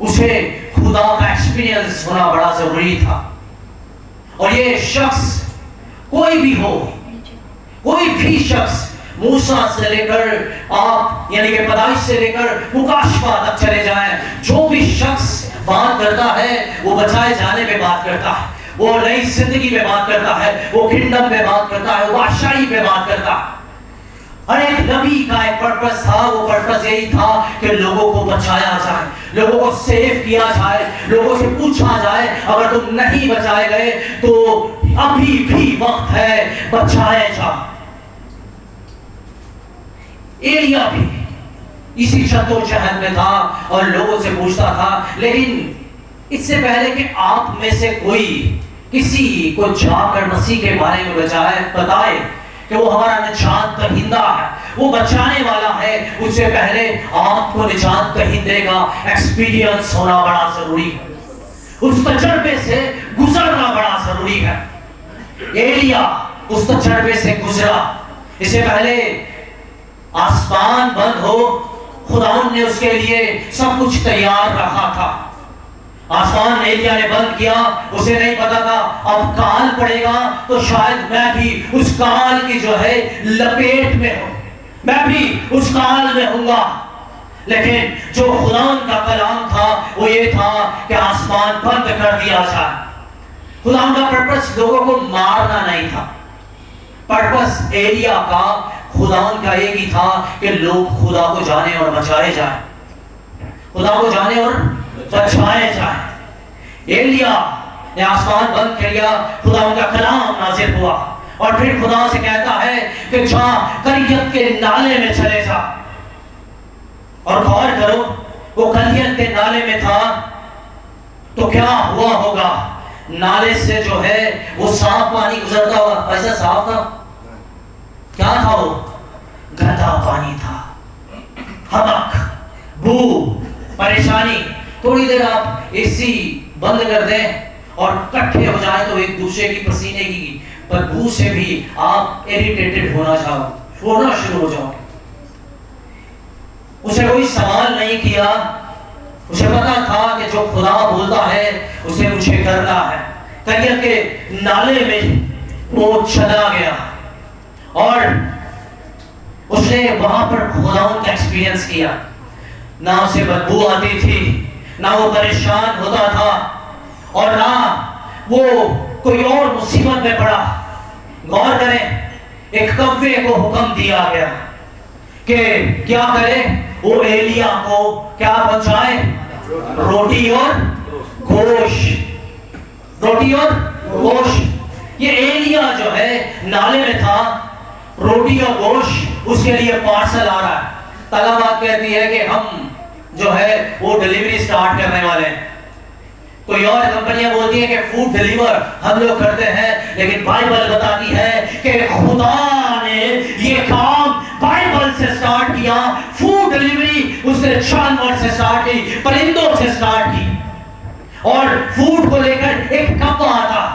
اسے خدا کا ایکسپیرینس ہونا بڑا ضروری تھا. اور یہ شخص کوئی بھی ہو، کوئی بھی شخص موسیٰ سے لے کر آپ یعنی کہ پیدائش سے لے کر مکاشفہ تک چلے جائیں، جو بھی شخص بات کرتا ہے وہ بچائے جانے پہ بات کرتا ہے، وہ نئی زندگی پہ بات کرتا ہے، وہ کنگڈم پہ بات کرتا ہے، وہ بادشاہی پہ بات کرتا ہے. ہر ایک نبی کا ایک پرپس تھا، وہ پرپس یہی تھا کہ لوگوں کو بچایا جائے، لوگوں کو سیو کیا جائے، لوگوں سے پوچھا جائے اگر تم نہیں بچائے گئے تو ابھی بھی وقت ہے بچائے جا. ایلیا بھی اسی جدوجہد میں تھا اور لوگوں سے پوچھتا تھا. لیکن اس سے پہلے کہ آپ میں سے کوئی کسی کو جا کر مسیح کے بارے میں بتائے کہ وہ ہمارا نجات دہندہ ہے، وہ بچانے والا ہے، اس سے پہلے آپ کو نجات دہندے کا ایکسپیرینس ہونا بڑا ضروری ہے، اس تجربے سے گزرنا بڑا ضروری ہے. ایلیا اس تجربے سے گزرا. اس سے پہلے آسمان بند ہو، خداوند نے اس کے لیے سب کچھ تیار رکھا تھا. آسمان ایلیا نے بند کیا، اسے نہیں پتا تھا اب کال پڑے گا تو شاید میں بھی اس کال کی جو ہے لپیٹ میں ہوں، میں بھی اس کال میں ہوں گا. لیکن جو خداوند کا کلام تھا وہ یہ تھا کہ آسمان بند کر دیا جائے. خداوند کا پرپس لوگوں کو مارنا نہیں تھا. پرپس ایلیا کا، خداوند کا ایک ہی تھا کہ لوگ خدا کو جانے اور بچائے جائیں، خدا کو جانے اور بچائے جائیں. ایلیا نے آسمان بند کیا، خداوند کا کلام نازل ہوا اور پھر خدا سے کہتا ہے کہ جا کریت کے نالے میں چلے جا. اور غور کرو، وہ کریت کے نالے میں تھا تو کیا ہوا ہوگا؟ نالے سے جو ہے وہ صاف پانی گزرتا ہوا، ایسا صاف تھا؟ کیا تھا وہ؟ گندا پانی تھا، حمق، بو، پریشانی. تھوڑی دیر آپ اے سی بند کر دیں اور کٹھے ہو جائیں تو ایک دوسرے کی پسینے کی بدبو سے بھی آپ ایریٹیٹڈ ہونا شروع ہو جاؤ. اسے کوئی سوال نہیں کیا، اسے پتا تھا کہ جو خدا بولتا ہے اسے مجھے کرنا ہے. کریت کے نالے میں وہ چلا گیا اور اس نے وہاں پر خداوند کا ایکسپیرینس کیا. نہ اسے بدبو آتی تھی، نہ وہ پریشان ہوتا تھا اور نہ وہ کوئی اور مصیبت میں پڑا. غور کریں، ایک کوے کو حکم دیا گیا کہ کیا کرے؟ وہ ایلیا کو کیا پہنچائے؟ روٹی اور گوشت، روٹی اور گوشت. یہ ایلیا جو ہے نالے میں تھا، روٹی اور گوشت اس کے لیے پارسل آ رہا ہے. طلباء کہتی ہے کہ ہم جو ہے وہ ڈیلیوری سٹارٹ کرنے والے ہیں. کوئی اور کمپنیاں بولتی ہیں کہ فوڈ ڈیلیور ہم لوگ کرتے ہیں، لیکن بائبل بتاتی ہے کہ خدا نے یہ کام بائبل سے سٹارٹ کیا. فوڈ ڈیلیوری اس نے جانور سے سٹارٹ کی، پرندوں سے سٹارٹ کی. اور فوڈ کو لے کر ایک کپ آتا،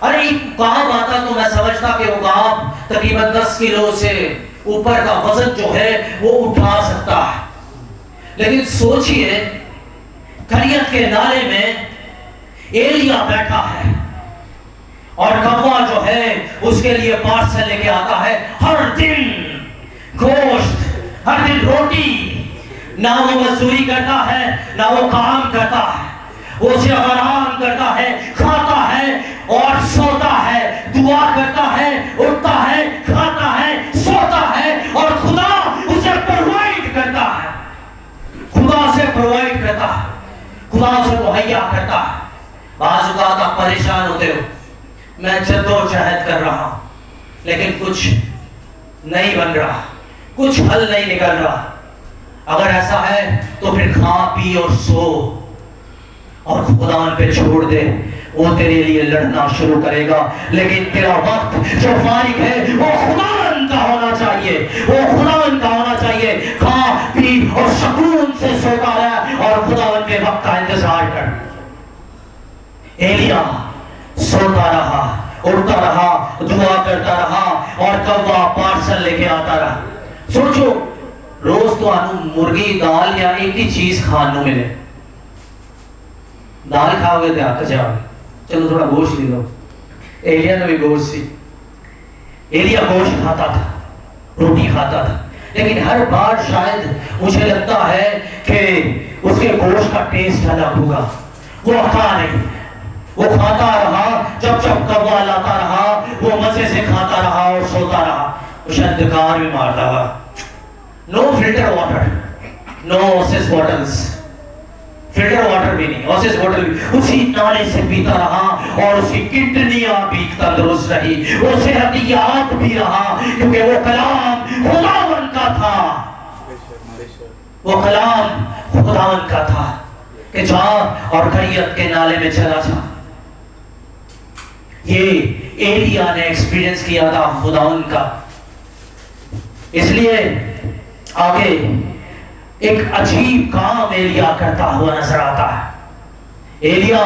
ارے ایک کام آتا تو میں سمجھتا کہ وہ کام تقریباً 10 کلو سے اوپر کا وزن جو ہے وہ اٹھا سکتا ہے. لیکن سوچئے کریت کے نالے میں ایلیا بیٹھا ہے اور کوا جو ہے اس کے لیے پارسل لے کے آتا ہے. ہر دن گوشت، ہر دن روٹی. نہ وہ مزدوری کرتا ہے نہ وہ کام کرتا ہے، وہ صرف آرام کرتا ہے، کھاتا ہے اور سوتا ہے، دعا کرتا ہے، اٹھتا ہے، کھاتا ہے، سوتا ہے اور خدا اسے پرووائڈ کرتا ہے. خدا سے پرووائڈ کرتا ہے، خدا سے مہیا کرتا ہے. بعض اوقات آپ پریشان ہوتے ہو، میں جدوجہد کر رہا ہوں لیکن کچھ نہیں بن رہا، کچھ حل نہیں نکل رہا. اگر ایسا ہے تو پھر کھا پی اور سو اور خدا ان پہ چھوڑ دے، وہ تیرے لیے لڑنا شروع کرے گا. لیکن تیرا وقت جو فارغ ہے وہ خدا کا ہونا چاہیے، وہ خدا کا ہونا چاہیے. کھا پی اور سکون سے سوتا رہے اور خدا ان کے وقت کا انتظار کر. ایلیا سوتا رہا، اٹھتا رہا، دعا کرتا رہا اور کوا پارسل لے کے آتا رہا. سوچو روز تو آنو مرغی دال یا ایک ہی چیز کھانو ملے، دال کھاؤ گے تو آپ جاؤ گے, چلو تھوڑا گوشت لے لو. ایلیا نے بھی گوشت سی. ایلیا گوشت کھاتا تھا, روٹی کھاتا تھا, لیکن ہر بار شاید مجھے لگتا ہے کہ اس کے گوشت کا ٹیسٹ الگ ہوگا. وہ کھا نہیں, وہ کھاتا رہا, جب جب کوا لاتا رہا وہ مزے سے کھاتا رہا اور سوتا رہا. وہ شاید دکار بھی مارتا رہا. نو فلٹر واٹر, نو اوسس بوٹلز, فلٹر واٹر بھی نہیں, اوسس بوٹل بھی, اسی نالے سے پیتا رہا اور اس کی کڈنیاں بھی تندرست رہی, وہ صحتیاب بھی رہا, کیونکہ وہ کلام خداوند کا تھا. وہ کلام خداوند کا تھا کہ جا اور خیریت کے نالے میں چلا جا. یہ ایلیا نے ایکسپیرینس کیا تھا خداوند کا. اس لیے آگے ایک عجیب کام ایلیا کرتا ہوا نظر آتا ہے. ایلیا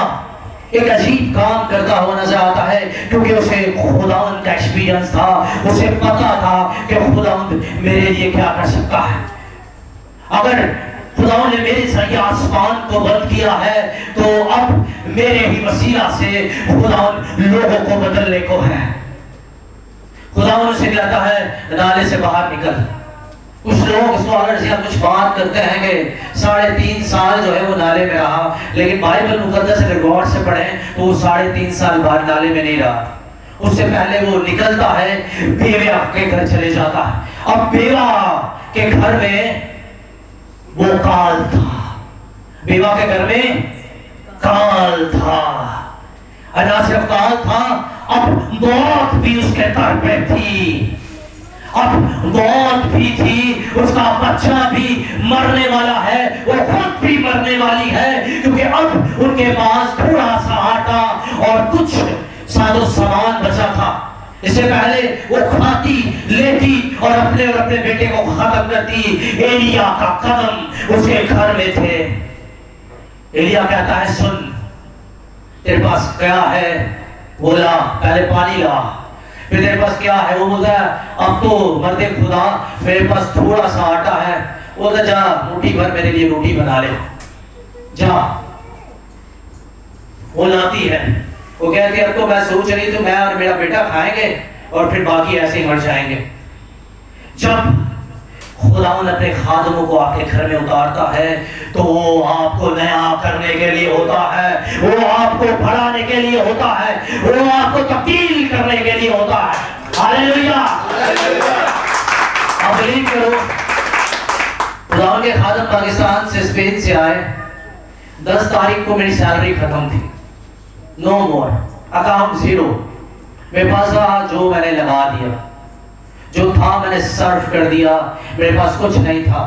ایک عجیب کام کرتا ہوا نظر آتا ہے, کیونکہ اسے خداوند کا ایکسپیرینس تھا. اسے پتا تھا کہ خداوند میرے لیے کیا کر سکتا ہے. اگر خداوند نے میرے ذریعے آسمان کو بند کیا ہے تو اب میرے ہی وسیلہ سے خداوند لوگوں کو بدلنے کو ہے. خداوند سے کہتا ہے نالے سے باہر نکل. کچھ لوگ اسکالرز یا کچھ بات کرتے ہیں کہ 3.5 سال جو ہے وہ نالے میں رہا, لیکن بائبل مقدس اگر غور سے پڑھیں تو وہ 3.5 سال باہر نالے میں نہیں رہا. اس سے پہلے وہ نکلتا ہے, بیوہ کے گھر چلے جاتا ہے. اب بیوہ کے گھر میں وہ کال تھا, بیوہ کے گھر میں کال تھا. نہ صرف کال تھا, اب موت بھی اس کے در پہ تھی. اب موت بھی تھی, اس کا بچہ بھی مرنے والا ہے, وہ خود بھی مرنے والی ہے, کیونکہ اب ان کے پاس تھوڑا سا آٹا اور کچھ ساز و سامان بچا تھا. اس سے پہلے وہ کھاتی لیتی اور اپنے بیٹے کو ختم کرتی. ایلیا کا قدم اس کے گھر میں تھے. ایلیا کہتا ہے سن, تیرے پاس کیا ہے وہ لا, پہلے پانی لا. پھر تیرے پاس کیا ہے وہ بولتا ہے اب تو مرد خدا میرے پاس تھوڑا سا آٹا ہے. وہ بولتا جا روٹی بھر میرے لیے روٹی بنا لے جا. وہ لاتی ہے, وہ کہتی ہے اب تو میں سوچ رہی تو میں اور میرا بیٹا کھائیں گے اور پھر باقی ایسے ہی مر جائیں گے. جب خداوند اپنے خادموں کو آپ کے گھر میں اتارتا ہے تو وہ آپ کو نیا کرنے کے لیے ہوتا ہے, وہ آپ کو بڑھانے کے لیے ہوتا ہے, وہ آپ کو تبدیل کرنے کے لیے ہوتا ہے. ہاللیلویا. آپ بلیو کرو, خداوند کے خادم پاکستان سے اسپین سے آئے. 10 تاریخ کو میری سیلری ختم تھی, نو مور, اکاؤنٹ زیرو. میرے پاس جو میں نے لگا دیا, جو تھا میں نے صرف کر دیا, میرے پاس کچھ نہیں تھا.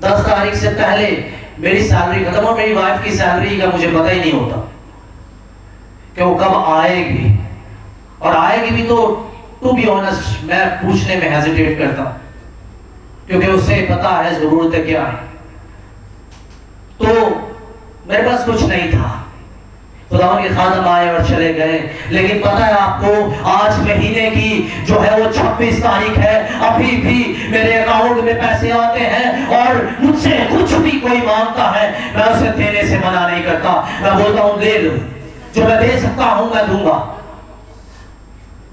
10 تاریخ سے پہلے میری سیلری ختم, اور میری وائف کی سیلری کا مجھے پتہ ہی نہیں ہوتا کہ وہ کب آئے گی, اور آئے گی بھی تو بی آنسٹ میں پوچھنے میں ہیزیٹیٹ کرتا, کیونکہ اس سے پتا ہے ضرورتیں کیا ہے. تو میرے پاس کچھ نہیں تھا. خداوند کے خادم آئے اور چلے گئے, لیکن پتہ ہے آپ کو آج مہینے کی جو ہے وہ 26 تاریخ ہے, ابھی بھی میرے اکاؤنٹ میں پیسے آتے ہیں, اور مجھ سے کچھ بھی کوئی مانگتا ہے میں اسے دینے سے منع نہیں کرتا. میں بولتا ہوں دے دو, جو میں دے سکتا ہوں میں دوں گا,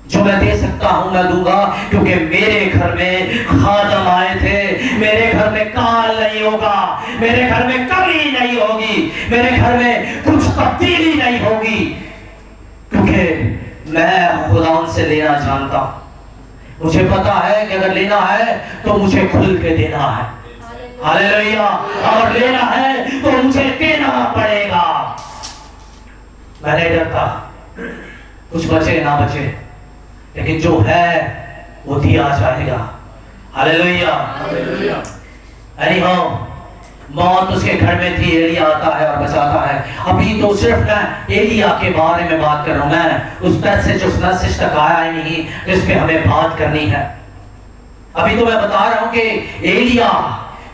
جو میں دے سکتا ہوں میں دوں گا, کیونکہ میرے گھر میں خادم آئے تھے. میرے گھر میں کال نہیں ہوگا, میرے گھر میں کمی نہیں ہوگی, میرے گھر میں کچھ تبدیلی نہیں ہوگی, کیونکہ میں خداوند سے لینا جانتا ہوں. مجھے پتا ہے کہ اگر لینا ہے تو مجھے کھل کے دینا ہے. ہاللیلویا. اگر لینا ہے تو مجھے دینا پڑے گا. میں نہیں ڈرتا کچھ بچے نہ بچے, لیکن جو ہے وہ دیا جائے گا. ہاللیلویا. anyhow, موت اس کے گھر میں تھی, ایلیا آتا ہے اور بچاتا ہے. ابھی تو صرف میں ایلیا کے بارے میں بات کر رہا ہوں, میں اس میسج تک آیا ہی نہیں جس پہ ہمیں بات کرنی ہے. ابھی تو میں بتا رہا ہوں کہ ایلیا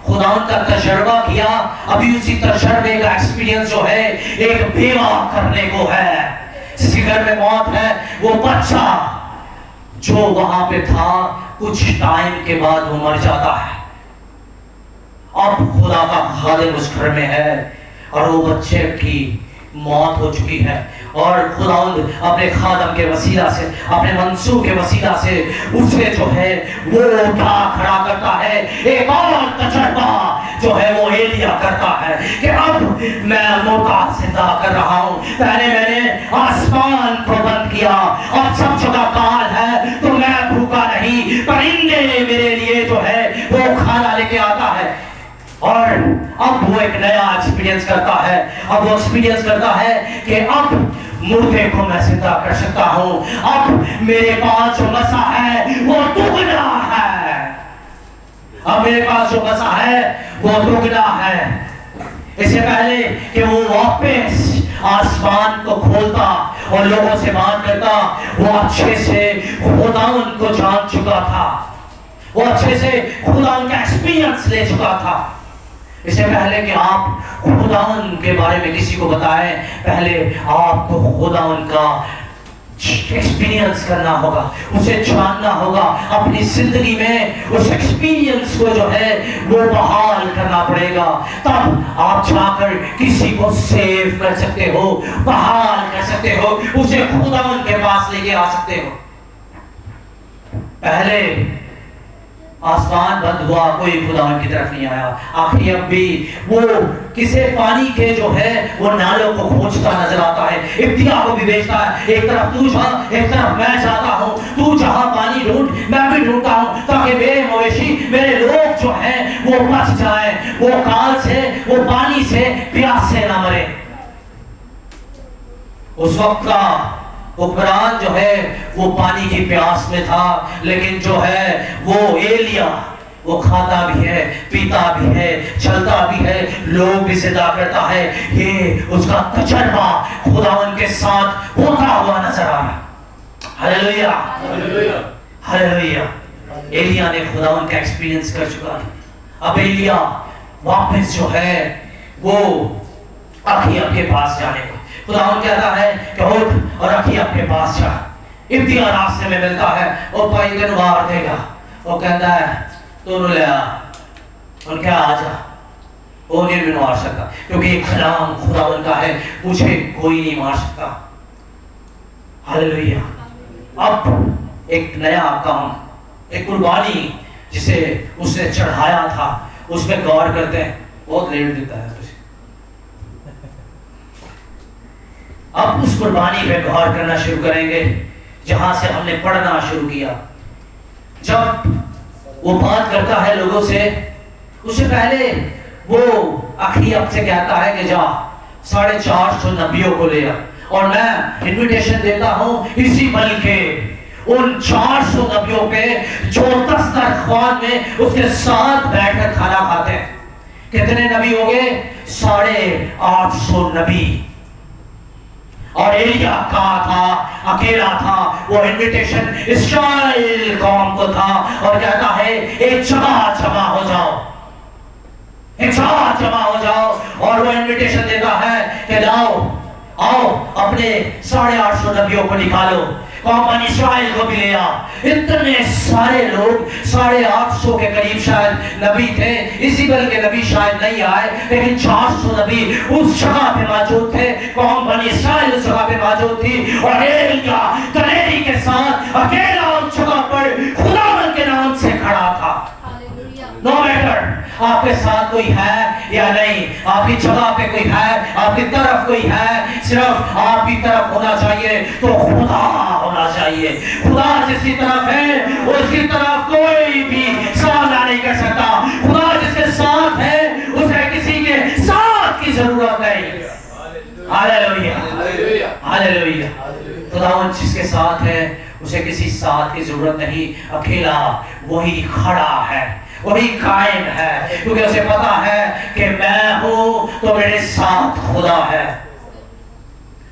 خداوند کا تجربہ کیا, ابھی اسی تجربے کا ایکسپیرینس جو ہے ایک بیوہ کرنے کو ہے. جس کے گھر میں موت ہے, وہ بچہ جو وہاں پہ تھا کچھ ٹائم کے بعد وہ مر جاتا ہے. اب خدا کا خادم اس گھر میں ہے, اور وہ بچے کی موت ہو چکی ہے، اور خداوند اپنے خادم کے وسیلہ سے، اپنے منصور کے وسیلہ سے اسے جو ہے وہ اٹھا کھڑا کرتا ہے۔ ایک اور تجربہ جو ہے وہ ایلیا کرتا ہے کہ اب میں موتا زندہ کر رہا ہوں، پہلے میں نے آسمان کو بند کیا، اب سب جگہ کال ہے تو میں بھوکا نہیں، پرندے میرے لیے جو ہے وہ کھانا لے کے آتا ہے۔ اور اب وہ ایک نیا ایکسپیرینس کرتا ہے، اب وہ ایکسپیرینس کرتا ہے کہ اب مردے کو میں زندہ کر سکتا ہوں، اب میرے پاس جو مسا ہے وہ دگنا ہے، اب میرے پاس جو مسا ہے وہ دگنا ہے۔ اس سے پہلے کہ وہ واپس آسمان کو کھولتا اور لوگوں سے بات کرتا، وہ اچھے سے خداوند کو جان چکا تھا، وہ اچھے سے خداوند کا ایکسپیرینس لے چکا تھا۔ اس سے پہلے کہ آپ خداوند کے بارے میں کسی کو بتائیں، پہلے آپ کو خداوند کا ایکسپیرینس کرنا ہوگا، اسے جاننا ہوگا، اپنی زندگی میں اس ایکسپیرینس کو جو ہے وہ بحال کرنا پڑے گا، تب آپ جا کر کسی کو سیو کر سکتے ہو، بحال کر سکتے ہو، اسے خداوند کے پاس لے کے آ سکتے ہو۔ پہلے آسمان بند ہوا، کوئی خداوند کی طرف نہیں آیا، آخری اب بھی وہ کسے پانی کے جو ہے وہ نالوں کو کھوجتا نظر آتا ہے، ابتدا کو بھی بیچتا ہے، ایک طرف تو جا ایک طرف میں جاتا ہوں، تو جہاں پانی ڈھونڈ میں بھی ڈھونڈتا ہوں، تاکہ میرے مویشی میرے لوگ جو ہیں وہ بچ جائیں، وہ کال سے وہ پانی سے پیاس سے نہ مرے۔ اس وقت کا حکمران جو ہے وہ پانی کی پیاس میں تھا، لیکن جو ہے وہ ایلیا وہ کھاتا بھی ہے، پیتا بھی ہے، چلتا بھی ہے، لوگ بھی زندہ کرتا ہے۔ یہ اس کا تجربہ خداوند کے ساتھ ہوتا ہوا نظر آ رہا ہے۔ ہلیلویا ہلیلویا۔ ایلیا نے خداوند کا ایکسپیرینس کر چکا ہے، اب ایلیا واپس جو ہے وہ اخیاب کے پاس جانے کا، خداوند کہتا ہے کہ اٹھ اور اخیاب کے پاس جا، ابتدا راستے میں ملتا ہے، اور پائی دن مار دے گا، وہ کہتا ہے تو انہوں لے آ، اور کیا آ جا، وہ نہیں بھی مار سکتا، کیونکہ ایک کلام خداوند کا ہے، مجھے کوئی نہیں مار سکتا۔ ہلیلویا۔ اب ایک نیا کام، ایک قربانی جسے اس نے چڑھایا تھا، اس پہ غور کرتے ہیں، بہت لیٹ دیتا ہے تجھے۔ اب اس قربانی پہ غور کرنا شروع کریں گے جہاں سے ہم نے پڑھنا شروع کیا۔ جب وہ بات کرتا ہے لوگوں سے، اس سے پہلے وہ اخیاب سے کہتا ہے کہ جا 450 نبیوں کو لے آ، اور میں انویٹیشن دیتا ہوں اسی بلکہ ان 400 نبیوں پہ جو دسترخوان میں اس کے ساتھ بیٹھ کر کھانا کھاتے ہیں۔ کتنے نبی ہو گئے؟ 850 نبی۔ اور ایلیا کہا تھا، اکیلا تھا، وہ انویٹیشن اسرائیل قوم کو تھا، اور کہتا ہے ایک جگہ جمع ہو جاؤ، ایک جگہ جمع ہو جاؤ، اور وہ انویٹیشن دیتا ہے کہ لاؤ آؤ اپنے 850 نبیوں کو نکالو، قوم بنی اسرائیل کو بھی لے آ۔ اتنے سارے لوگ 850 کے قریب شاید نبی تھے، اسی بلکہ نبی شاید نہیں آئے، لیکن 400 نبی اس جگہ پہ موجود تھے، قوم بنی اسرائیل اس جگہ پہ موجود تھی، اور ایلیا دلیری کے ساتھ اکیلا اس جگہ پر خداوند کے نام سے کھڑا تھا۔ نو میٹر آپ کے ساتھ کوئی ہے یا نہیں، آپ کی جگہ پہ کوئی ہے، آپ کی طرف کوئی ہے، صرف آپ کی طرف ہونا چاہیے تو خدا ہونا چاہیے۔ خدا جس کی طرف ہے اس کی طرف کوئی بھی سامنا نہیں کر سکتا۔ خدا جس کے ساتھ ہے اسے کسی کے ساتھ کی ضرورت نہیں۔ ہاللیلویا ہاللیلویا۔ خداوند جس کے ساتھ ہے اسے کسی ساتھ کی ضرورت نہیں، اکیلا وہی کھڑا ہے، وہی قائم ہے، کیونکہ اسے پتا ہے کہ میں ہوں تو میرے ساتھ خدا ہے،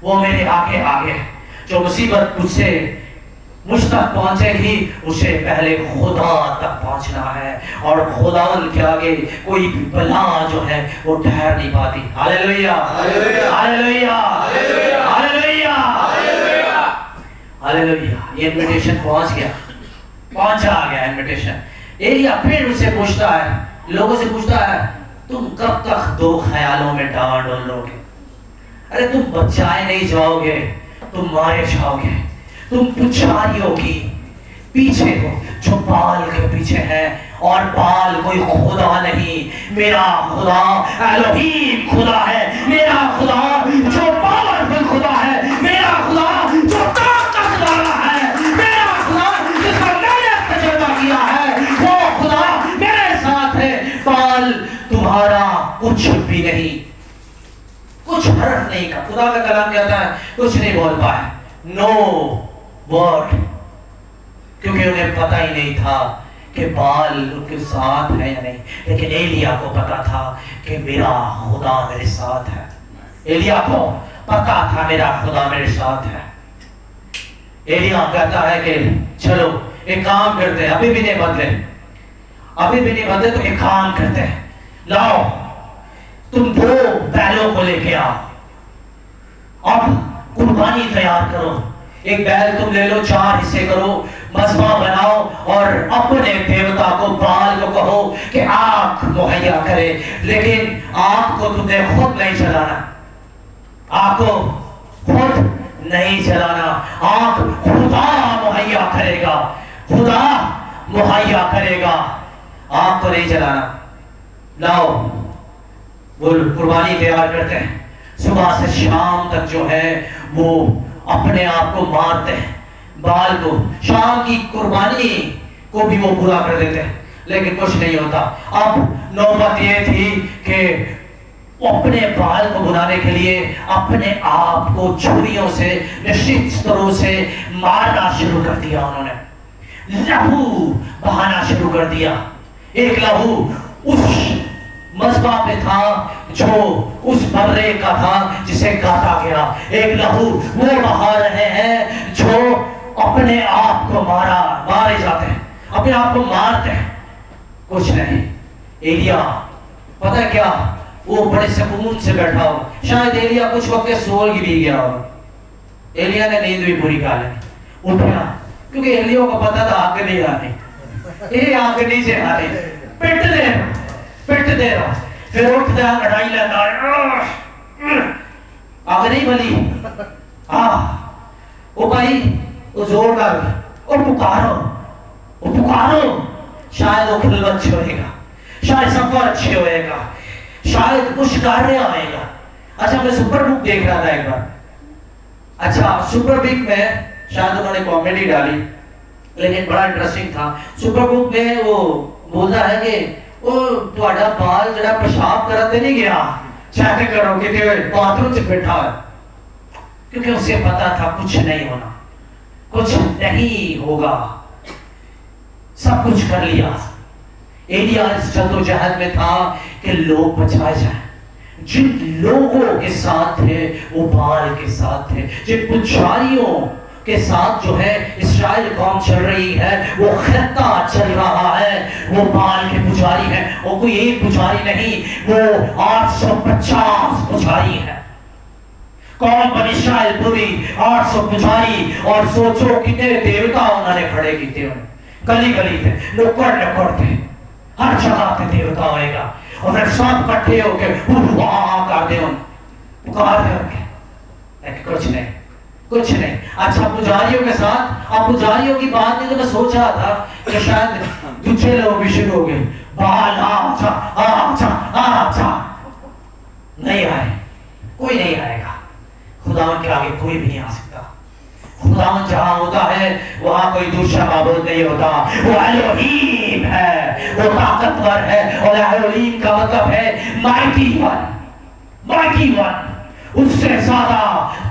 وہ میرے آگے آگے۔ جو مصیبت مجھ تک پہنچے گی اسے پہلے خدا تک پہنچنا ہے، اور خداوند کے آگے کوئی بھی بلا جو ہے وہ ٹھہر نہیں پاتی۔ ہاللیلویا ہاللیلویا ہاللیلویا ہاللیلویا۔ یہ انویٹیشن پہنچا گیا انویٹیشن۔ ایلیا پھر اس سے پوچھتا ہے، لوگوں سے پوچھتا ہے تم کب تک دو خیالوں میں ڈاوان ڈول لو گے؟ ارے تم بچائے نہیں جاؤ گے، تم مارے جاؤ گے. تم پجاریوں کی پیچھے ہو جو بال کے پیچھے ہے، اور بال کوئی خدا نہیں، میرا خدا الوہیم خدا ہے، میرا خدا جو پاورفل خدا ہے، میرا خدا جو طاقت والا ہے، میرا خدا جس کا میں نے تجربہ کیا ہے، وہ خدا میرے ساتھ ہے. بال تمہارا کچھ بھی نہیں، کچھ حرف نہیں کا. خدا کا کلام کہتا ہے کچھ نہیں بول پائے، نو ورڈ، کیونکہ انہیں پتہ ہی نہیں تھا کہ بال ان کے ساتھ ہے یا نہیں. لیکن ایلیا کو پتا تھا کہ میرا خدا میرے ساتھ ہے. ایلیا کو پتا تھا میرا خدا میرے ساتھ ہے. ایلیا کہتا ہے کہ چلو ایک کام کرتے ہیں، ابھی بھی نہیں بدلے تو ایک کام کرتے ہیں، لاؤ تم 2 بیلوں کو لے کے آؤ، اب قربانی تیار کرو. ایک بیل تم لے لو، 4 حصے کرو، مذبح بناؤ، اور اپنے دیوتا کو بال کو کہو کہ آگ مہیا کرے. لیکن آگ کو تم نے خود نہیں جلانا، آگ کو خود نہیں جلانا، آگ خدا مہیا کرے گا، خدا مہیا کرے گا، آگ کو نہیں جلانا. لاؤ وہ قربانی تیار کرتے ہیں. صبح سے شام تک جو ہے وہ اپنے آپ کو مارتے ہیں، بال کو. شام کی قربانی کو بھی وہ پورا کر دیتے ہیں، لیکن کچھ نہیں ہوتا. اب نوبت یہ تھی کہ اپنے بال کو بنانے کے لیے اپنے آپ کو چھریوں سے، نشستروں سے مارنا شروع کر دیا. انہوں نے لہو بہانا شروع کر دیا. ایک لہو اس مذبح پہ تھا جو اس برے کا تھا جسے کاٹا گیا. ایک لہو وہ بہا رہے ہیں جو اپنے آپ کو مارے جاتے ہیں، اپنے آپ کو مارتے ہیں. کچھ نہیں. ایلیا پتہ ہے کیا، وہ بڑے سکون سے بیٹھا ہو. شاید ایلیا کچھ وقت سو بھی گیا ہو. ایلیا نے نیند بھی پوری کر لی، اٹھا، کیونکہ ایلیا کو پتا تھا آگ نہیں آنے، یہ آگ نیچے آنے، پٹ دے رہا. پھر اٹھتا ہے، لڑائی لیتا ہے، آگ نہیں بلی. وہ بھائی وہ زور کر اور پکارو. شاید وہ خلوت چھوڑے گا، شاید سفر اچھے ہوئے گا، شاید کچھ کاریہ آئے گا. اچھا میں سپر بک دیکھ رہا تھا ایک بار. اچھا سپر بک میں شاید انہوں نے کامیڈی ڈالی، لیکن بڑا انٹرسٹنگ تھا. سپر بک میں وہ بولتا ہے کہ وہ تہاڈا بال جڑا پیشاب کرتے نہیں گیا، چیک کرو کہ باتھ روم سے بیٹھا ہے. کیونکہ اسے پتا تھا کچھ نہیں ہونا، کچھ نہیں ہوگا. سب کچھ کر لیا. ایلیا اس جدوجہد میں تھا کہ لوگ بچائے جائیں. جن لوگوں کے ساتھ تھے وہ بال کے ساتھ تھے. جن پجاریوں کے ساتھ جو ہے اسرائیل قوم چل رہی ہے، وہ خطہ چل رہا ہے، وہ بال کے پجاری ہیں. وہ کوئی ایک پجاری نہیں، وہ 850 پجاری ہے. قوم بنی اسرائیل پوری 800 پجاری. اور سوچو کتنے دیوتا انہوں نے کھڑے کیتے ہیں. گلی گلی تھے، نکڑ تھے، ہر جگہ پہ دیوتا ہوئے گا. اور پھر سب کٹھے ہو کے کر دے پکار دے ان کے. لیکن کچھ نہیں. اچھا پجاریوں کے ساتھ، اب پجاریوں کی بات نہیں تو میں سوچ رہا تھا کہ شاید دوسرے لوگ بھی شروع ہو گئے. بال آچھا نہیں آئے، کوئی نہیں آئے گا. خداوند کے آگے کوئی بھی نہیں آ سکتا. خداوند جہاں ہوتا ہے وہاں کوئی دوسرا معبود نہیں ہوتا. وہ الوہیم ہے، وہ طاقتور ہے. اور الوہیم کا مطلب ہے مائٹی ون. اس سے زیادہ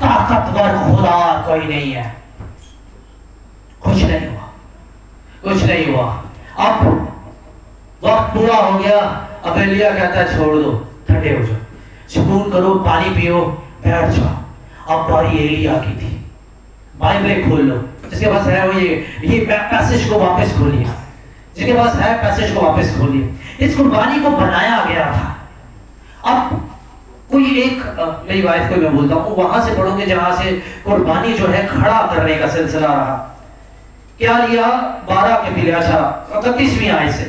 طاقتور خدا کوئی نہیں ہے. کچھ نہیں ہوا. اب وقت پورا ہو گیا. اب ایلیا کہتا ہے چھوڑ دو، ٹھنڈے ہو جاؤ، سکون کرو، پانی پیو، بیٹھ جاؤ. اب باری ایلیا کی تھی. بائبل کھول لو، جس کے پاس ہے وہ یہ پیسج کو واپس کھولیے. جس کے پاس ہے پیسج کو واپس کھولیے. اس قربانی کو بنایا گیا تھا. اب کوئی ایک میری وائف کو میں بولتا ہوں وہاں سے پڑھو گے جہاں سے قربانی جو ہے کھڑا کرنے کا سلسلہ رہا. کیا لیا 12 کے پہلے. اچھا 31ویں آیت سے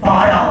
12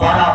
12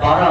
12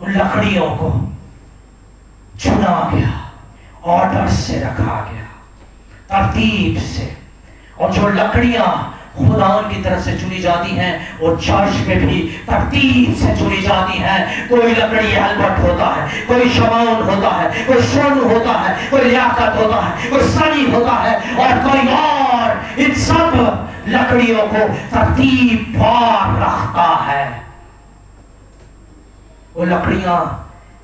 ان لکڑیوں کو چنا گیا، آرڈر سے رکھا گیا، ترتیب سے. اور جو لکڑیاں خدا کی طرف سے چنی جاتی ہیں وہ چرچ میں بھی ترتیب سے چنی جاتی ہیں. کوئی لکڑی البرٹ ہوتا ہے، کوئی شمعون ہوتا ہے، کوئی شون ہوتا ہے، کوئی لیاقت ہوتا ہے، کوئی سنی ہوتا ہے، اور کوئی اور. ان سب لکڑیوں کو ترتیب وار رکھتا ہے. وہ لکڑیاں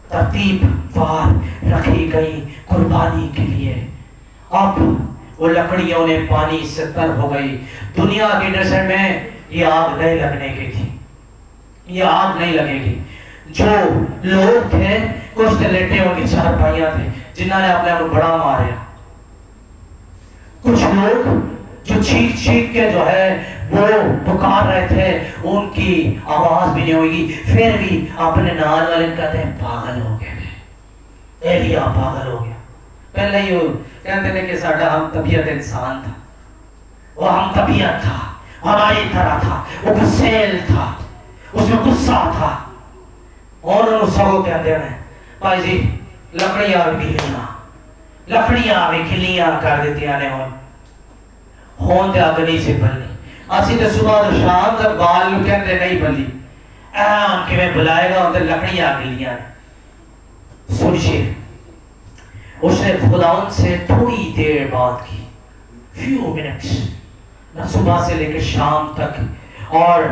ترتیب وار رکھی گئی قربانی کے لیے. اب وہ لکڑیوں نے پانی سے تر ہو گئی. دنیا کی نظر میں یہ آگ نہیں لگنے کی تھی، یہ آگ نہیں لگے گی. جو لوگ تھے کچھ لیٹے ان کی چار بھائیاں تھے جنہوں نے اپنے آپ کو بڑا ماریا. کچھ لوگ جو چیخ چیخ کے جو ہے وہ پکار رہے تھے، ان کی آواز بھی نہیں ہوگی. پھر بھی اپنے نال والے کہتے ہیں پاگل ہو گئے، ایلیا پاگل ہو گیا. پہلے ہی کہتے ہیں کہ ساڈا ہم طبیعت انسان تھا، وہ ہم طبیعت تھا، ہماری طرح تھا، وہ غسیل تھا، اس میں غصہ تھا. اور انہوں سگو کہتے ہیں بھائی جی لکڑیاں بھی کھلیاں کر دیتی نے ہون تے اگ نہیں سی بلنی. اسی تے صبح تو شام تک بال نو کہندے نہیں بلی کیویں بلائے گا اندر لکڑیاں کھلیاں نے. سوچئے اس نے خداوند سے تھوڑی دیر بات کی، فیو منٹس، نہ صبح سے لے کے شام تک، اور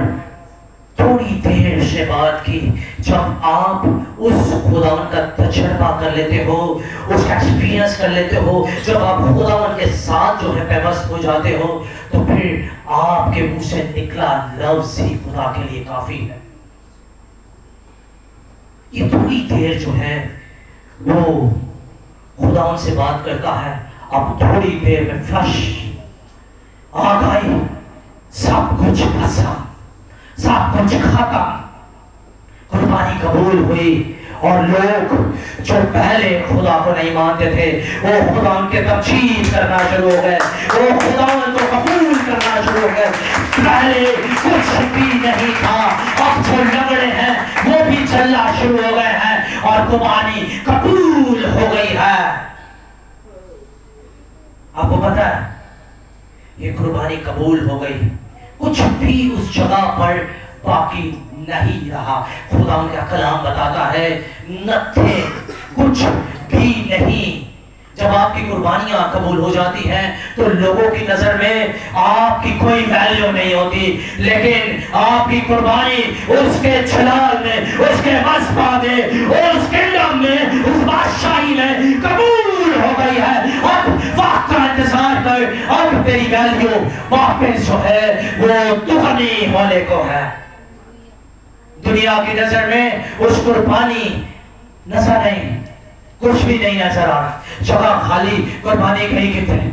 تھوڑی دیر سے بات کی. جب آپ اس خداوند کا تجربہ کر لیتے ہو، اس کا ایکسپیرینس کر لیتے ہو، جب آپ خداوند کے ساتھ جو ہے پیوست ہو جاتے ہو، تو پھر آپ کے منہ سے نکلا لفظ ہی خدا کے لیے کافی ہے. یہ تھوڑی دیر جو ہے وہ خدا ان سے بات کرتا ہے. اب تھوڑی دیر میں فلش آ گئی، سب کچھ ختم، سب کچھ ختم. قربانی قبول ہوئی اور لوگ جو پہلے خدا کو نہیں مانتے تھے وہ خدا ان کے تمجید کرنا شروع ہو گئے، وہ خدا ان کو قبول کرنا شروع ہو گئے. پہلے کچھ بھی نہیں تھا، اب جو لگڑے ہیں وہ بھی چلنا شروع ہو گئے ہیں اور قربانی قبول ہو گئی ہے. آپ کو پتا ہے یہ قربانی قبول ہو گئی، کچھ بھی اس جگہ پر باقی نہیں رہا. خدا ان کا کلام بتاتا ہے نتھنگ، کچھ بھی نہیں. جب آپ کی قربانیاں قبول ہو جاتی ہیں تو لوگوں کی نظر میں آپ کی کوئی ویلیو نہیں ہوتی، لیکن آپ کی قربانی اس کے جلال میں، اس کے مصباح میں، اس کنگڈم میں، اس بادشاہی میں قبول ہو گئی ہے. اب وقت کا انتظار کر، اب تیری ویلیو واپس جو ہے وہ دگنی ہونے کو ہے. دنیا کی نظر میں اس قربانی نظر نہیں، کچھ بھی نہیں نظر آ رہا، جگہ خالی. قربانی کہیں کتنے؟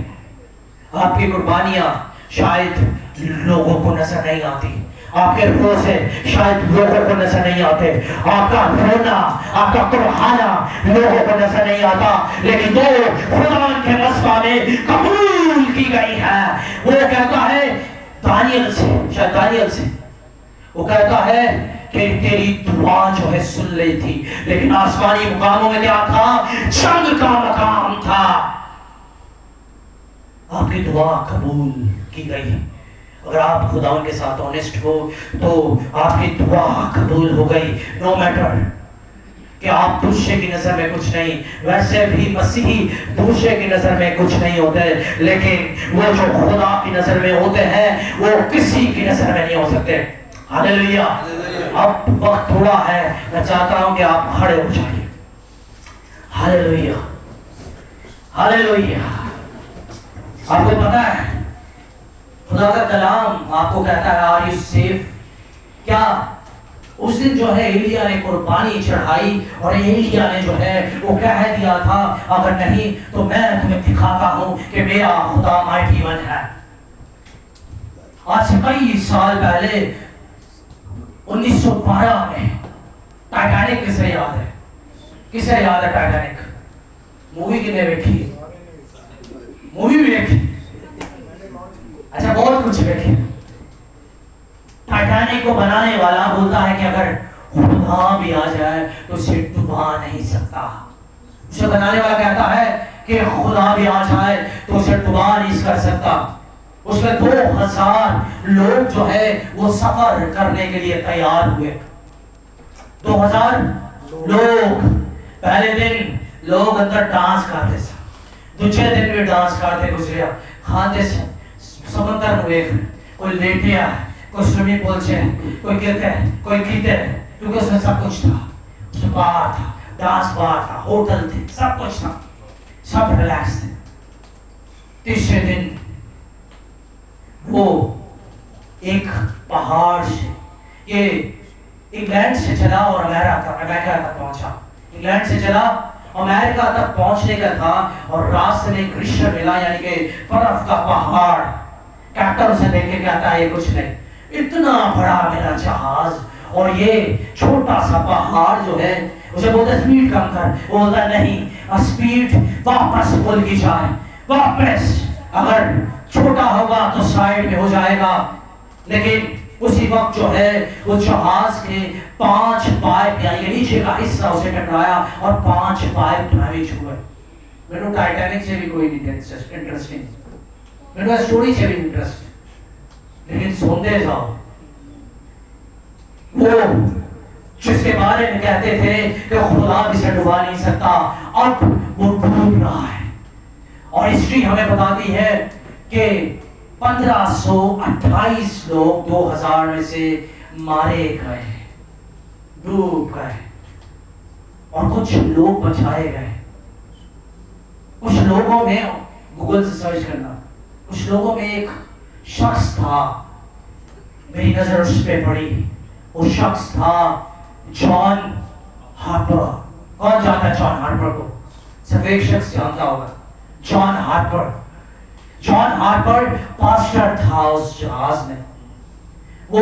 آپ کی قربانیاں شاید لوگوں کو نظر نہیں آتی، آپ کے روزے شاید لوگوں کو نظر نہیں آتے، آپ کا رونا، آپ کا قربانا لوگوں کو نظر نہیں آتا، لیکن وہ خدا کے مصباح میں قبول کی گئی ہے. وہ کہتا ہے دانیل سے، شاید دانیل سے، وہ کہتا ہے کہ تیری دعا جو ہے سن لی تھی، لیکن آسمانی مقاموں میں کیا تھا؟ جنگ کا مقام تھا. آپ کی دعا قبول کی گئی. اگر آپ خداوند کے ساتھ آنیسٹ ہو تو آپ کی دعا قبول ہو گئی. نو میٹر کہ آپ دوسرے کی نظر میں کچھ نہیں، ویسے بھی مسیحی دوسرے کی نظر میں کچھ نہیں ہوتے، لیکن وہ جو خدا کی نظر میں ہوتے ہیں وہ کسی کی نظر میں نہیں ہو سکتے. ہاللیلویہ. اب وقت تھوڑا ہے، میں چاہتا ہوں کہ آپ کھڑے ہو جائیے. ہاللیلویہ ہاللیلویہ. آپ کو پتا ہے خدا کا کلام آپ کو کہتا ہے آر یو سیف. کیا اس دن جو ہے ایلیا نے قربانی چڑھائی اور ایلیا نے جو ہے وہ کہہ دیا تھا اگر نہیں تو میں تمہیں دکھاتا ہوں کہ میرا خدا مائٹی ون ہے. آج سے کئی سال پہلے 1912 میں ٹائٹینک کسے یاد ہے؟ کسے یاد ہے ٹائٹینک؟ مووی کتنے دیکھی؟ مووی بھی دیکھی؟ اچھا بہت کچھ دیکھے. ٹائٹینک کو بنانے والا بولتا ہے کہ اگر خدا بھی آ جائے تو اسے ڈبا نہیں سکتا. اسے بنانے والا کہتا ہے کہ خدا بھی آ جائے تو اسے ڈبا نہیں کر سکتا. اس میں 2000 لوگ جو ہے وہ سفر کرنے کے لیے تیار ہوئے. 2000 لوگ. پہلے دن لوگ اندر ڈانس کرتے تھے, دوسرے دن بھی ڈانس کرتے گزریا کھاتے سے سمندر میں کوئی لیٹے ہے, کوئی سوئمنگ پول سے, کوئی گرتے ہے, کوئی گیتے ہے, کیونکہ اس میں سب کچھ تھا. اس میں بار تھا, ڈانس بار تھا, ہوٹل تھے, سب کچھ تھا, سب ریلیکس تھے. تیسرے دن وہ ایک پہاڑ سے, یہ انگلینڈ سے چلا اور امریکہ تک پہنچا. انگلینڈ سے چلا امریکہ تک پہنچنے کا تھا اور راستے میں گلیشیر ملا, یعنی کہ برف کا پہاڑ. کیپٹن اسے دیکھ کے کہتا ہے یہ کچھ نہیں, اتنا بڑا میرا جہاز اور یہ چھوٹا سا پہاڑ جو ہے. اسے بولتا اسپیڈ کم کر, وہ بولتا نہیں, اسپیڈ واپس بھول کی جائے, واپس. اگر چھوٹا ہوگا تو سائڈ میں ہو جائے گا. لیکن اسی وقت جو ہے وہ جہاز کے 5 پائپ یعنی نیچے کا حصہ اسے ٹکرایا اور 5 پائپ ڈیمیج ہوئے. میرے ٹائٹینک سے بھی کوئی نہیں انٹرسٹنگ, میرے اسٹوری سے بھی انٹرسٹ, لیکن سنتے جاؤ. وہ جس کے بارے میں کہتے تھے کہ خدا بھی سے ڈبا نہیں سکتا, اب وہ ڈوب رہا ہے. اور ہسٹری ہمیں بتاتی ہے کہ 1528 لوگ 2000 میں سے مارے گئے, ڈوب گئے, اور کچھ لوگ بچائے گئے. کچھ لوگوں میں, گوگل سے سرچ کرنا, کچھ لوگوں میں ایک شخص تھا, میری نظر اس پہ پڑی. وہ شخص تھا جان ہارپر. کون جانتا ہے جان ہارپر کو؟ صرف ایک شخص جانتا ہوگا, جان ہارپر. جان ہارپر پاسٹر تھا اس جہاز میں. وہ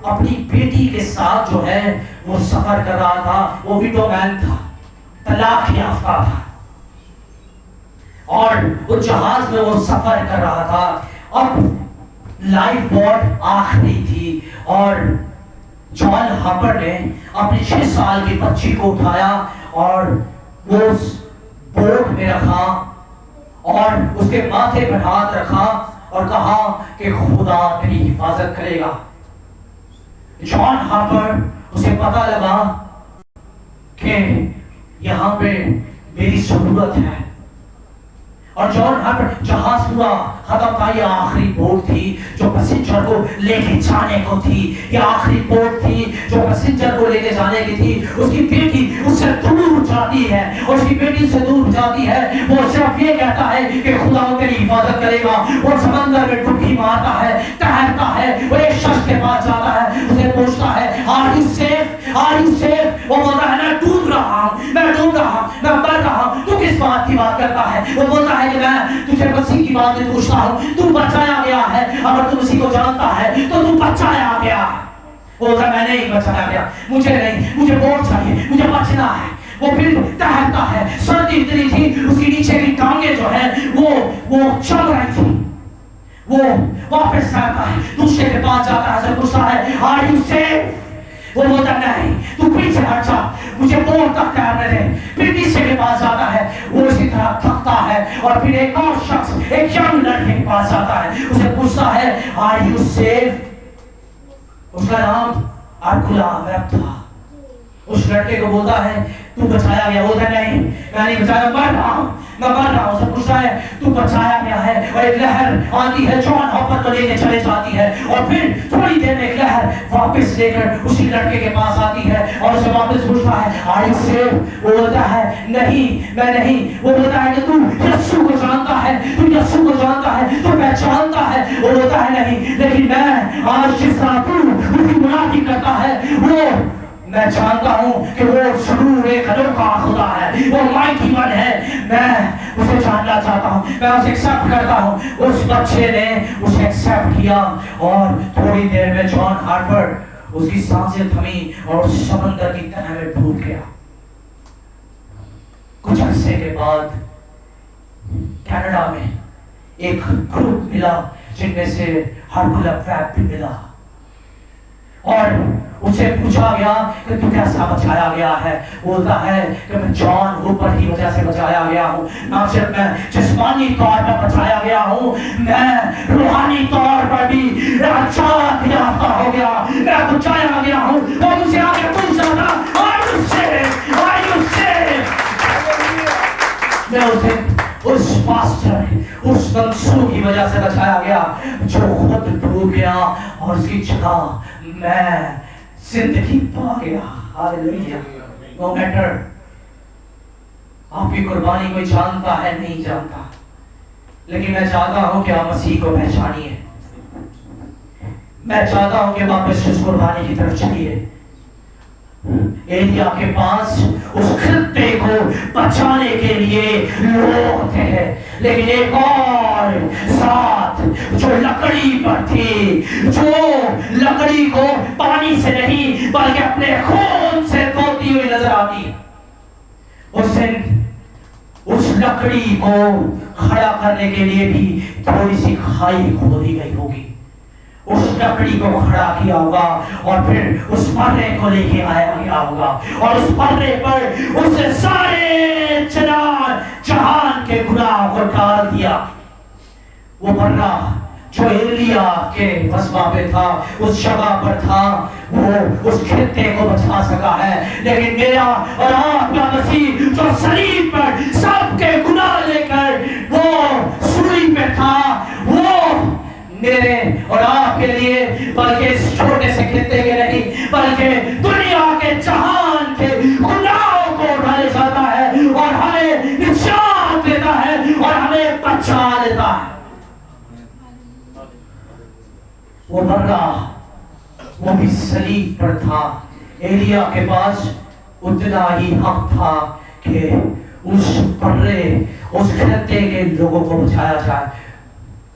اپنی بیٹی کے ساتھ جو ہے وہ سفر کر رہا تھا. وہ ویڈو مین تھا, طلاق یافتہ تھا, اور وہ جہاز میں وہ سفر کر رہا تھا. اب لائف بوٹ آخری تھی اور جان ہارپر نے اپنی 6 سال کی بچی کو اٹھایا اور وہ اس بوٹ میں رکھا اور اس کے ماتھے پر ہاتھ رکھا اور کہا کہ خدا تیری حفاظت کرے گا. جان ہارپر اسے پتا لگا کہ یہاں پہ میری ضرورت ہے, اور جان ہارپر جہاز پورا ختم تھا. یہ آخری بوٹ تھی جو پیسنجر کو لے کے جانے کو تھی. یہ آخری بوٹ تھی جو پیسنجر کو لے کے جانے کی تھی. اس کی بیٹی اس سے دور جاتی ہے, اور اس کی بیٹی سے دور جاتی ہے. وہ صرف یہ کہتا ہے کہ خدا تیری حفاظت کرے گا. وہ سمندر میں ڈبکی مارتا ہے, تیرتا ہے. وہ ایک شخص کے پاس جاتا ہے, اسے پوچھتا ہے are you safe, are you safe. وہ بولتا ہے میں ڈوب رہا ہوں, میں ڈوب رہا ہوں, میں مر رہا ہوں. تو کس بات کی بات کرتا ہے؟ وہ بولتا ہے کہ میں تجھے مسیح کی بات میں پوچھتا ہوں, تو بچایا گیا ہے. اگر تو مسیح کو جانتا ہے تو تو بچایا گیا. وہ بولتا ہے میں نہیں بچایا گیا, مجھے نہیں, مجھے بوٹ چاہیے, مجھے بچنا ہے. وہ پھر تیرتا ہے. سردی اتنی تھی اس کی نیچے کی ٹانگیں جو ہے وہ چل رہی تھی. وہ واپس آتا ہے, دوسرے کے پاس جاتا ہے, سے پوچھتا ہے آر یو سیف. وہ بولتا نہیں, تو پیچھے ہٹ جا, مجھے بوٹ تک تیرنے دے. پھر تیسرے کے پاس جاتا ہے, وہ اسی طرح تھکتا ہے. اور پھر ایک اور شخص, ایک ینگ لڑکے کے پاس جاتا ہے, اسے پوچھتا ہے آر یو سیف. اس کا نام ارکلا ویب تھا. اس لڑکے کو بولتا ہے تو بچایا گیا. بولتا ہے نہیں میں نہیں بچایا, مر رہا ہوں, میں مر رہا ہوں. اسے پوچھتا ہے تو بچایا گیا ہے. اور ایک لہر آتی ہے, جان ہارپر کو لے کے چلے جاتی ہے, اور پھر تھوڑی دیر میں ایک لہر واپس لے کر اسی لڑکے کے پاس آتی ہے اور اسے واپس پوچھتا ہے آر یو سیف. وہ بولتا ہے نہیں میں نہیں. وہ بولتا ہے کہ تو یسوع کو جانتا ہے, تو یسوع کو جانتا ہے, تو پہچانتا ہے. وہ بولتا ہے نہیں, لیکن میں آج جس طرح تو اس کی منافی کرتا ہے وہ میں جانتا ہوں کہ وہ ضرور ایک انوکھا خدا ہے, وہ مائٹی ون ہے. میں اسے جاننا چاہتا ہوں, میں اسے ایکسپٹ کرتا ہوں. اس بچے نے اسے ایکسپٹ کیا اور تھوڑی دیر میں جان ہارپر اس کی سانسیں تھمی اور سمندر کی تہہ میں ڈوب گیا. کچھ عرصے کے بعد کینیڈا میں ایک گروپ ملا جن میں سے ہرکلا ویب بھی ملا. اور اسے پوچھا گیا کہ تو کیسا بچایا گیا ہے؟ بولتا ہے کہ میں جان ہوپر کی وجہ سے بچایا گیا ہوں. نہ صرف میں جسمانی طور پر بچایا گیا ہوں، میں روحانی طور پر بھی نجات یافتہ ہو گیا، میں بچایا گیا ہوں. وہ مجھے آگے پوچھا تھا میں اسے اس پاسٹر اس منصور کی وجہ سے بچایا گیا جو خود ڈوب گیا اور اس کی جگہ میں زندگی پا گیا. ہاللیلویا. نو میٹر آپ کی قربانی کوئی جانتا ہے نہیں جانتا، لیکن میں چاہتا ہوں کہ آپ مسیح کو پہچانیے. میں چاہتا ہوں کہ واپس اس قربانی کی طرف چلیے. ایلیا کے پاس اس خطے کو بچانے کے لیے لوگ تھے، لیکن ایک اور ساتھ جو لکڑی پر تھی، جو لکڑی کو پانی سے نہیں بلکہ اپنے خون سے دھوتی ہوئی نظر آتی. اس دن اس لکڑی کو کھڑا کرنے کے لیے بھی تھوڑی سی کھائی کھودی گئی ہوگی. اس لکڑی کو کھڑا کیا ہوگا اور پھر اس پرے کو لے کے آیا گیا ہوگا اور اس پرے پر اس سارے جہان کے گناہ کو ڈال دیا. وہ پرہ جو ایلیا کے مسبہ پہ تھا، اس جگہ پر تھا، وہ اس خطے کو بچا سکا ہے. لیکن میرا اور آپ کا مسیح جو صلیب پر سب کے گناہ لے کر وہ سولی پہ تھا، وہ میرے اور آپ کے لیے بلکہ اس چھوٹے سے خطے کے نہیں بلکہ دنیا کے جہان کے گناہوں کو اٹھا لے جاتا ہے اور ہمیں نجات دیتا ہے اور ہمیں بچا لیتا ہے. وہ مرا وہ بھی صلیب پر تھا. ایلیا کے پاس اتنا ہی حق تھا کہ اس پرے اس خطے کے لوگوں کو بچایا جائے،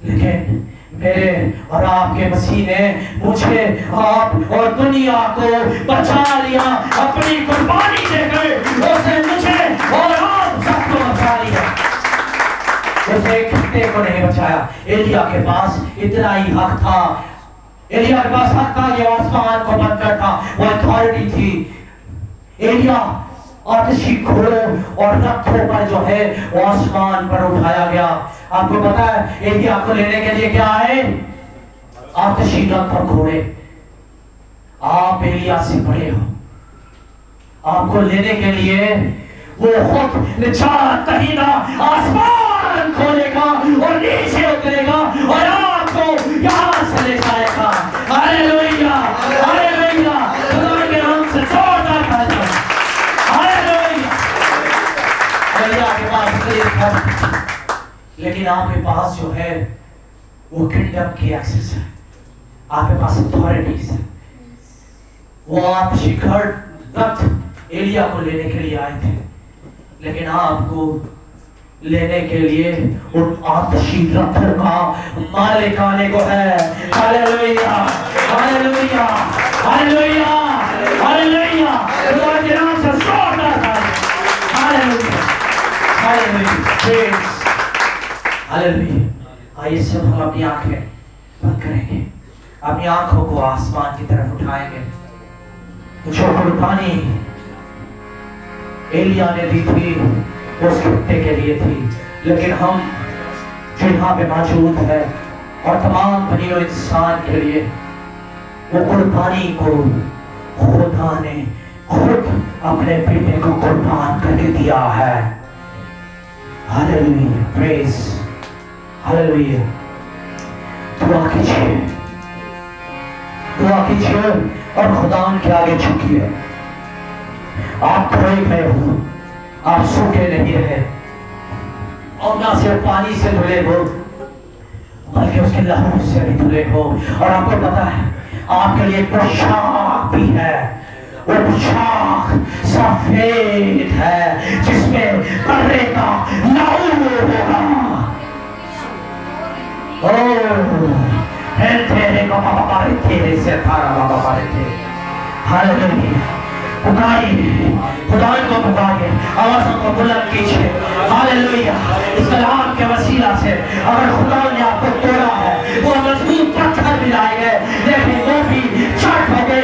لیکن میرے اور آپ کے مسیح نے مجھے آپ اور دنیا کو بچا لیا. اپنی قربانی دے کر اس نے مجھے اور آپ سب کو بچا لیا. اس نے خطے کو نہیں بچایا. ایلیا کے پاس اتنا ہی حق تھا، ایلیا کے پاس حق تھا کہ آسمان کو بند کرتا، وہ اتھارٹی تھی. ایلیا آتشی گھوڑوں اور رتھوں پر جو ہے وہ آسمان پر اٹھایا گیا. آپ کو پتا ہے ایلیا کو لینے کے لیے کیا ہے؟ آتشی رتھ اور گھوڑے. آپ ایلیا سے بڑے ہو، آپ کو لینے کے لیے وہ خود نجات دہندہ آسمان کھولے گا اور نیچے اترے گا اور آپ کو یہاں سے لے جائے گا. ہاللیلویا ہاللیلویا. خدا کے نام سے زوردار تالی. لیکن آپ کے پاس جو ہے وہ کنڈم کی ایکسس ہے، آپ کے پاس اتھارٹیز ہے. وہ آتشی رتھ ایلیا کو لینے کے لیے آئے تھے، لیکن آپ کو لینے کے لیے ان آتشی رتھوں کا مالک آنے کو ہے. ہاللیلویا ہاللیلویا ہاللیلویا ہاللیلویا. خدا کے نام سے زوردار تالی. ہاللیلویا ہاللیلویا ہاللیلویا. آئیے سب ہم اپنی آنکھیں بند کریں گے، اپنی آنکھوں کو آسمان کی طرف اٹھائیں گے. جو قربانی ایلیا نے دی تھی اس خطے کے لیے تھی، لیکن ہم جو یہاں پہ موجود ہے اور تمام بنی و انسان کے لیے وہ قربانی کو خدا نے خود اپنے بیٹے کو قربان کر دیا ہے. ہاللیلویا پریز ہاللیلویا. دعا کیجیے دعا کیجیے اور خدا کے آگے جھکیے. آپ کھوئے گئے ہو، آپ سوکھے نہیں رہے اور نہ صرف پانی سے دھلے ہو بلکہ اس کے لہو سے بھی دھلے ہو. اور آپ کو پتا ہے آپ کے لیے ایک پوشاک بھی ہے، وہ پوشاک سفید ہے جس میں پرے کا لہو ہوگا. تیرے کو بابا پارے تیرے سے تھارا بابا پارے تھے. ہاللیلویا. پکائیے خدا کو، پکائیے آوازوں کو بلند کیجیے. ہاللیلویا. اس کلام کے وسیلہ سے اگر خدا نے آپ کو توڑا ہے، وہ مضبوط پتھر ملائے گئے لیکن وہ بھی چٹ ہو گئے